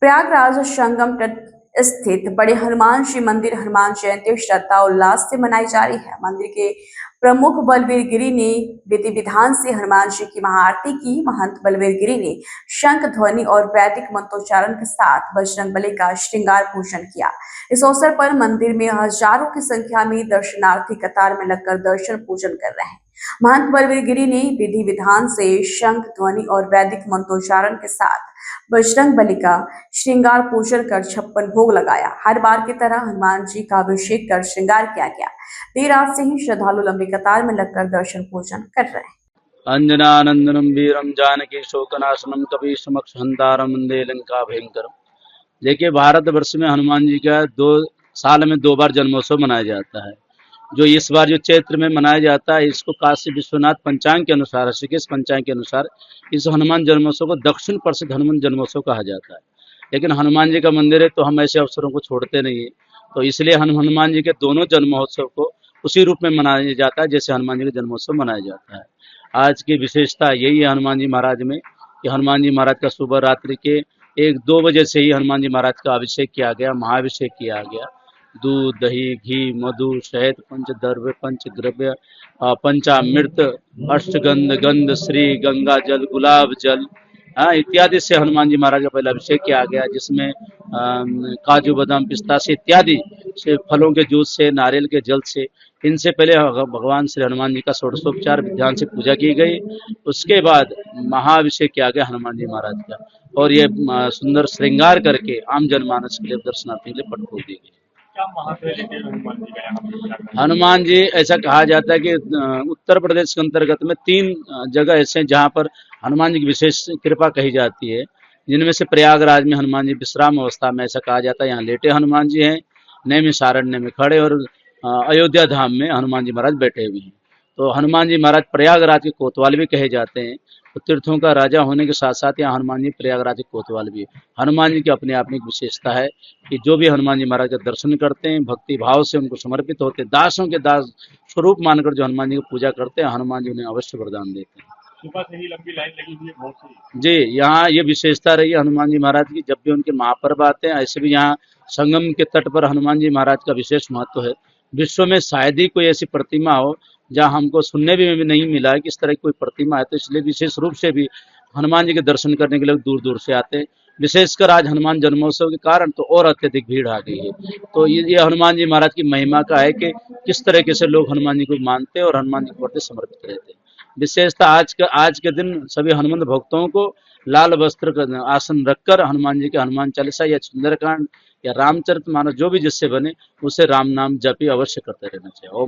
प्रयागराज संगम तट स्थित बड़े हनुमान जी मंदिर हनुमान जयंती श्रद्धा उल्लास से मनाई जा रही है। मंदिर के प्रमुख बलवीर गिरी ने विधि विधान से हनुमान जी की महाआरती की। महंत बलवीर गिरी ने शंख ध्वनि और वैदिक मंत्रोच्चारण के साथ बजरंगबली का श्रृंगार पूजन किया। इस अवसर पर मंदिर में हजारों की संख्या में दर्शनार्थी कतार में लगकर दर्शन पूजन कर रहे हैं। महंत बलवीर गिरी ने विधि विधान से शंख ध्वनि और वैदिक मंत्रोच्चारण के साथ बजरंग बली का श्रृंगार पूजन कर 56 भोग लगाया। हर बार की तरह हनुमान जी का अभिषेक कर श्रृंगार किया गया। देर रात से ही श्रद्धालु लंबी कतार में लगकर दर्शन पूजन कर रहे हैं। अंजनानंदनम वीरम जानकी शोकनाशनम कपि समक्ष हंतारम वंदे लंका भयंकरम। देखिए, भारतवर्ष में हनुमान जी का 2 साल में 2 बार जन्मोत्सव मनाया जाता है। जो इस बार जो चैत्र में मनाया जाता है, इसको काशी विश्वनाथ पंचांग के अनुसार, ऋषिकेश पंचांग के अनुसार इस हनुमान जन्मोत्सव को दक्षिण प्रसिद्ध हनुमान जन्मोत्सव कहा जाता है। लेकिन हनुमान जी का मंदिर है तो हम ऐसे अवसरों को छोड़ते नहीं है, तो इसलिए हनुमान जी के दोनों जन्मोत्सव को उसी रूप में मनाया जाता है जैसे हनुमान जी का जन्मोत्सव मनाया जाता है। आज की विशेषता यही है हनुमान जी महाराज में कि हनुमान जी महाराज का सुबह रात्रि के 1-2 बजे से ही हनुमान जी महाराज का अभिषेक किया गया, महाअभिषेक किया गया। दूध, दही, घी, मधु, शहद, पंचद्रव्य, पंचद्रव्य, पंचामृत, अष्टगंध, गंध, श्री, गंगा जल, गुलाब जल इत्यादि से हनुमान जी महाराज का पहला अभिषेक किया गया, जिसमें काजू, बादाम, पिस्ता से इत्यादि से फलों के जूस से, नारियल के जल से, इनसे पहले भगवान श्री हनुमान जी का षोडशोपचार विधान से पूजा की गई। उसके बाद महाअभिषेक किया गया हनुमान जी महाराज का, और ये सुंदर श्रृंगार करके आम जनमानस के लिए, दर्शनार्थियों के लिए पट खोल दी गई। हनुमान जी ऐसा कहा जाता है कि उत्तर प्रदेश के अंतर्गत में 3 जगह ऐसे हैं जहाँ पर हनुमान जी की विशेष कृपा कही जाती है, जिनमें से प्रयागराज में हनुमान जी विश्राम अवस्था में, ऐसा कहा जाता है, यहाँ लेटे हनुमान जी हैं, नैमिषारण्य में खड़े, और अयोध्या धाम में हनुमान जी महाराज बैठे हुए हैं। तो हनुमान जी महाराज प्रयागराज के कोतवाल भी कहे जाते हैं। तो तीर्थों का राजा होने के साथ साथ यहाँ हनुमान जी प्रयागराज के कोतवाल भी है। हनुमान जी की अपने आप में एक विशेषता है कि जो भी हनुमान जी महाराज का दर्शन करते हैं, भक्ति भाव से उनको समर्पित होते हैं, दासों के दास स्वरूप मानकर जो हनुमान जी की पूजा करते हैं, हनुमान जी उन्हें अवश्य वरदान देते हैं। सुबह से ही लंबी लाइन लगी हुई है बहुत सी। जी, यहाँ ये विशेषता रही है हनुमान जी महाराज की, जब भी उनके महापर्व आते हैं, ऐसे भी यहाँ संगम के तट पर हनुमान जी महाराज का विशेष महत्व है। विश्व में शायद ही कोई ऐसी प्रतिमा हो जहाँ हमको सुनने में भी नहीं मिला है कि इस तरह की कोई प्रतिमा है, तो इसलिए विशेष रूप से भी हनुमान जी के दर्शन करने के लिए दूर दूर से आते हैं। विशेषकर आज हनुमान जन्मोत्सव के कारण तो और अत्यधिक भीड़ आ गई है। तो ये हनुमान जी महाराज की महिमा का है कि किस तरीके से लोग हनुमान जी को मानते हैं और हनुमान जी के प्रति समर्पित रहते हैं। विशेषता आज के दिन सभी हनुमान भक्तों को लाल वस्त्र का आसन रखकर हनुमान जी के हनुमान चालीसा या सुंदरकांड या रामचरितमानस जो भी जिससे बने, उसे राम नाम जपी अवश्य करते रहना चाहिए।